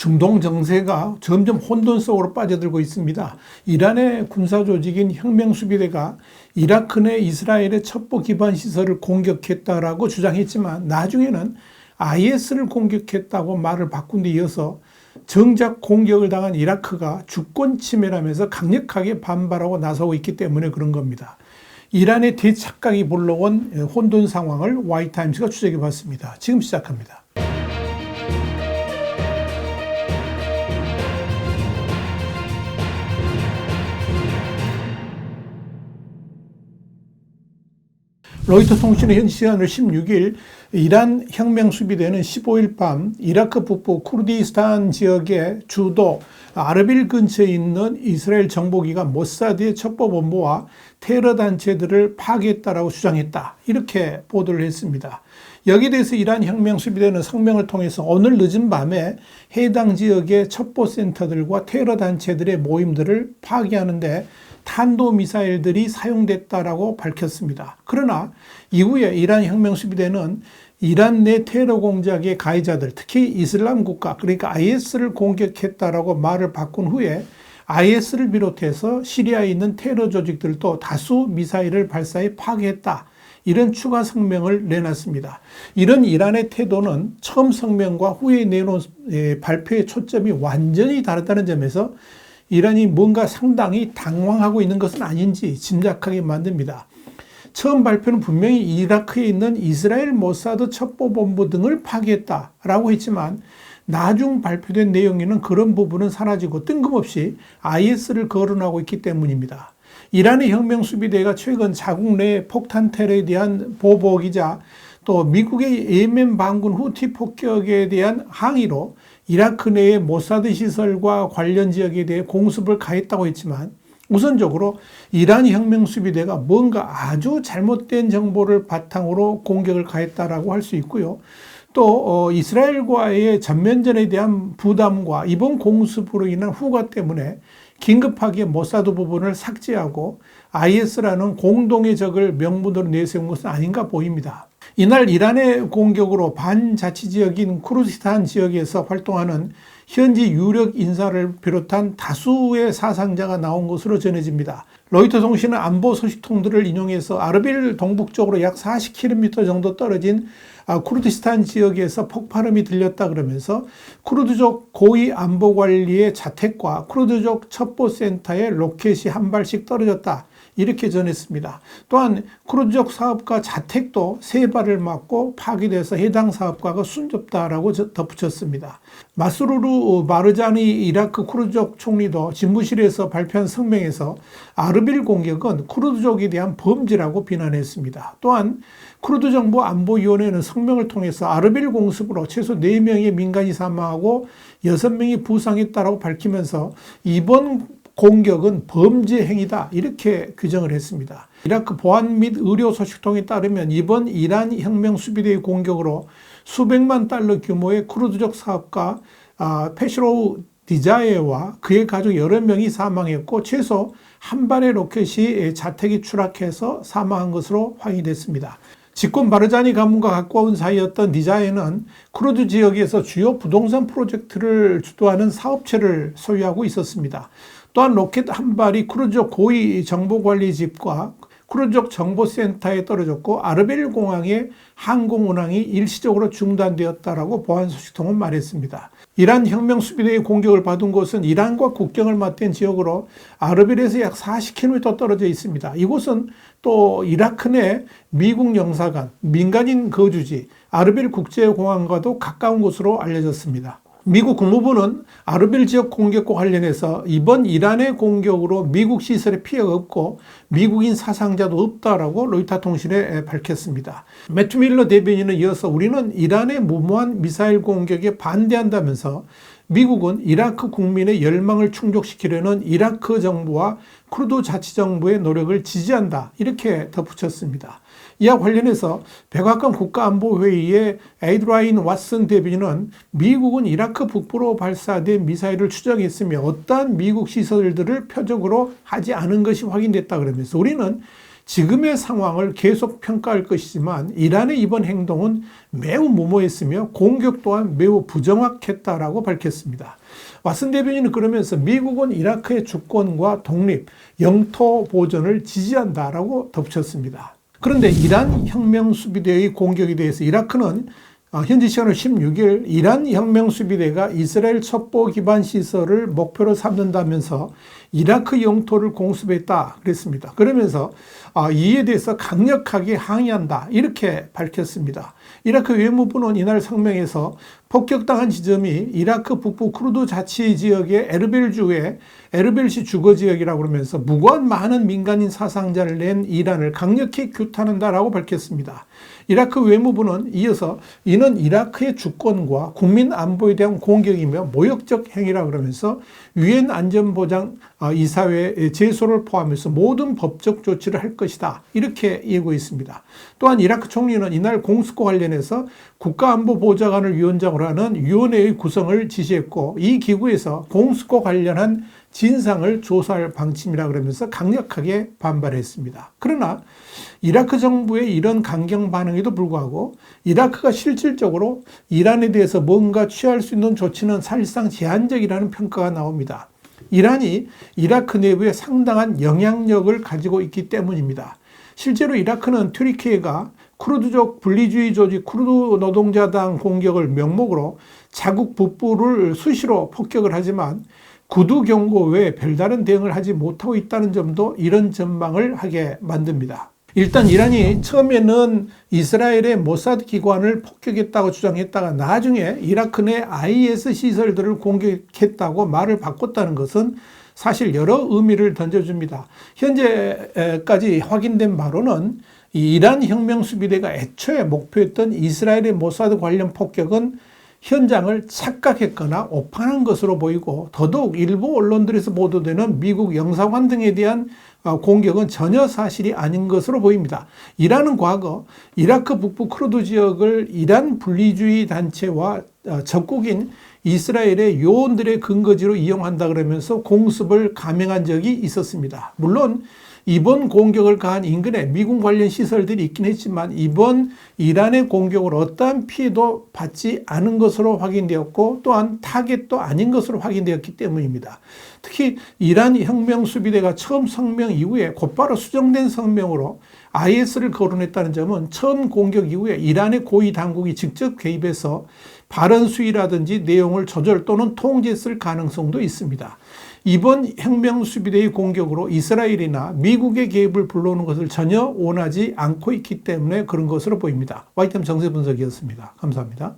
중동 정세가 점점 혼돈 속으로 빠져들고 있습니다. 이란의 군사 조직인 혁명수비대가 이라크 내 이스라엘의 첩보 기반 시설을 공격했다라고 주장했지만 나중에는 IS를 공격했다고 말을 바꾼 데 이어서 정작 공격을 당한 이라크가 주권 침해라면서 강력하게 반발하고 나서고 있기 때문에 그런 겁니다. 이란의 대착각이 불러온 혼돈 상황을 와이타임스가 추적해 봤습니다. 지금 시작합니다. 로이터 통신의 현 시간으로 16일 이란 혁명수비대는 15일 밤 이라크 북부 쿠르디스탄 지역의 주도 아르빌 근처에 있는 이스라엘 정보기관 모사드의 첩보본부와 테러 단체들을 파괴했다라고 주장했다. 이렇게 보도를 했습니다. 여기에 대해서 이란 혁명수비대는 성명을 통해서 오늘 늦은 밤에 해당 지역의 첩보센터들과 테러 단체들의 모임들을 파괴하는데 탄도미사일들이 사용됐다라고 밝혔습니다. 그러나 이후에 이란 혁명수비대는 이란 내 테러 공작의 가해자들, 특히 이슬람 국가, 그러니까 IS를 공격했다라고 말을 바꾼 후에 IS를 비롯해서 시리아에 있는 테러 조직들도 다수 미사일을 발사해 파괴했다. 이런 추가 성명을 내놨습니다. 이런 이란의 태도는 처음 성명과 후에 내놓은 발표의 초점이 완전히 다르다는 점에서 이란이 뭔가 상당히 당황하고 있는 것은 아닌지 짐작하게 만듭니다. 처음 발표는 분명히 이라크에 있는 이스라엘 모사드 첩보본부 등을 파괴했다라고 했지만 나중 발표된 내용에는 그런 부분은 사라지고 뜬금없이 IS를 거론하고 있기 때문입니다. 이란의 혁명수비대가 최근 자국 내 폭탄 테러에 대한 보복이자 또 미국의 예멘 반군 후티 폭격에 대한 항의로 이라크 내의 모사드 시설과 관련 지역에 대해 공습을 가했다고 했지만 우선적으로 이란 혁명수비대가 뭔가 아주 잘못된 정보를 바탕으로 공격을 가했다라고 할 수 있고요. 또 이스라엘과의 전면전에 대한 부담과 이번 공습으로 인한 후과 때문에 긴급하게 모사드 부분을 삭제하고 IS라는 공동의 적을 명분으로 내세운 것은 아닌가 보입니다. 이날 이란의 공격으로 반자치지역인 쿠르디스탄 지역에서 활동하는 현지 유력 인사를 비롯한 다수의 사상자가 나온 것으로 전해집니다. 로이터 통신은 안보 소식통들을 인용해서 아르빌 동북쪽으로 약 40km 정도 떨어진 쿠르디스탄 지역에서 폭발음이 들렸다 그러면서 쿠르드족 고위 안보관리의 자택과 쿠르드족 첩보센터에 로켓이 한 발씩 떨어졌다. 이렇게 전했습니다. 또한 쿠르드족 사업가 자택도 3발을 맞고 파괴돼서 해당 사업가가 숨졌다라고 덧붙였습니다. 마스루르 바르자니 이라크 쿠르드족 총리도 집무실에서 발표한 성명에서 아르빌 공격은 쿠르드족에 대한 범죄라고 비난했습니다. 또한 쿠르드 정부 안보위원회는 성명을 통해서 아르빌 공습으로 최소 4명의 민간이 사망하고 6명이 부상했다라고 밝히면서 이번 공격은 범죄 행위다 이렇게 규정을 했습니다. 이라크 보안 및 의료 소식통에 따르면 이번 이란 혁명수비대의 공격으로 수백만 달러 규모의 쿠르드족 사업가 페시로우 디자예와 그의 가족 여러 명이 사망했고 최소 한 발의 로켓이 자택에 추락해서 사망한 것으로 확인이 됐습니다. 집권 바르자니 가문과 가까운 사이였던 디자예는 쿠르드 지역에서 주요 부동산 프로젝트를 주도하는 사업체를 소유하고 있었습니다. 또한 로켓 한 발이 쿠르드족 고위 정보관리 집과 쿠르드족 정보센터에 떨어졌고 아르빌 공항의 항공 운항이 일시적으로 중단되었다라고 보안 소식통은 말했습니다. 이란 혁명수비대의 공격을 받은 곳은 이란과 국경을 맞댄 지역으로 아르빌에서 약 40km 떨어져 있습니다. 이곳은 또 이라크 내 미국 영사관, 민간인 거주지, 아르빌 국제공항과도 가까운 곳으로 알려졌습니다. 미국 국무부는 아르빌 지역 공격과 관련해서 이번 이란의 공격으로 미국 시설에 피해가 없고 미국인 사상자도 없다라고 로이터 통신에 밝혔습니다. 매튜 밀러 대변인은 이어서 우리는 이란의 무모한 미사일 공격에 반대한다면서 미국은 이라크 국민의 열망을 충족시키려는 이라크 정부와 쿠르드 자치정부의 노력을 지지한다 이렇게 덧붙였습니다. 이와 관련해서 백악관 국가안보회의의 에이드라인 왓슨 대변인은 미국은 이라크 북부로 발사된 미사일을 추적했으며 어떠한 미국 시설들을 표적으로 하지 않은 것이 확인됐다 그러면서 우리는 지금의 상황을 계속 평가할 것이지만 이란의 이번 행동은 매우 무모했으며 공격 또한 매우 부정확했다라고 밝혔습니다. 왓슨 대변인은 그러면서 미국은 이라크의 주권과 독립, 영토 보존을 지지한다라고 덧붙였습니다. 그런데 이란 혁명수비대의 공격에 대해서 이라크는 현지 시간으로 16일 이란 혁명수비대가 이스라엘 첩보 기반 시설을 목표로 삼는다면서 이라크 영토를 공습했다 그랬습니다. 그러면서 이에 대해서 강력하게 항의한다 이렇게 밝혔습니다. 이라크 외무부는 이날 성명에서 폭격당한 지점이 이라크 북부 쿠르드 자치 지역의 에르빌주의 에르빌시 주거지역이라고 그러면서 무고한 많은 민간인 사상자를 낸 이란을 강력히 규탄한다라고 밝혔습니다. 이라크 외무부는 이어서 이는 이라크의 주권과 국민 안보에 대한 공격이며 모욕적 행위라 그러면서 유엔 안전보장 이사회 제소를 포함해서 모든 법적 조치를 할 것이다 이렇게 예고했습니다. 또한 이라크 총리는 이날 공습과 관련해서 국가안보보좌관을 위원장으로 하는 위원회의 구성을 지시했고 이 기구에서 공습과 관련한 진상을 조사할 방침이라 그러면서 강력하게 반발했습니다. 그러나 이라크 정부의 이런 강경 반응에도 불구하고 이라크가 실질적으로 이란에 대해서 뭔가 취할 수 있는 조치는 사실상 제한적이라는 평가가 나옵니다. 이란이 이라크 내부에 상당한 영향력을 가지고 있기 때문입니다. 실제로 이라크는 튀르키예가 쿠르드족 분리주의 조직 쿠르드 노동자당 공격을 명목으로 자국 북부를 수시로 폭격을 하지만 구두 경고 외에 별다른 대응을 하지 못하고 있다는 점도 이런 전망을 하게 만듭니다. 일단 이란이 처음에는 이스라엘의 모사드 기관을 폭격했다고 주장했다가 나중에 이라크 내 IS 시설들을 공격했다고 말을 바꿨다는 것은 사실 여러 의미를 던져줍니다. 현재까지 확인된 바로는 이란 혁명수비대가 애초에 목표했던 이스라엘의 모사드 관련 폭격은 현장을 착각했거나 오판한 것으로 보이고 더더욱 일부 언론들에서 보도되는 미국 영사관 등에 대한 공격은 전혀 사실이 아닌 것으로 보입니다. 이란은 과거 이라크 북부 쿠르드 지역을 이란 분리주의 단체와 적국인 이스라엘의 요원들의 근거지로 이용한다 그러면서 공습을 감행한 적이 있었습니다. 물론 이번 공격을 가한 인근에 미군 관련 시설들이 있긴 했지만 이번 이란의 공격으로 어떠한 피해도 받지 않은 것으로 확인되었고 또한 타겟도 아닌 것으로 확인되었기 때문입니다. 특히 이란 혁명수비대가 처음 성명 이후에 곧바로 수정된 성명으로 IS를 거론했다는 점은 처음 공격 이후에 이란의 고위 당국이 직접 개입해서 발언 수위라든지 내용을 조절 또는 통제했을 가능성도 있습니다. 이번 혁명수비대의 공격으로 이스라엘이나 미국의 개입을 불러오는 것을 전혀 원하지 않고 있기 때문에 그런 것으로 보입니다. YTN 정세 분석이었습니다. 감사합니다.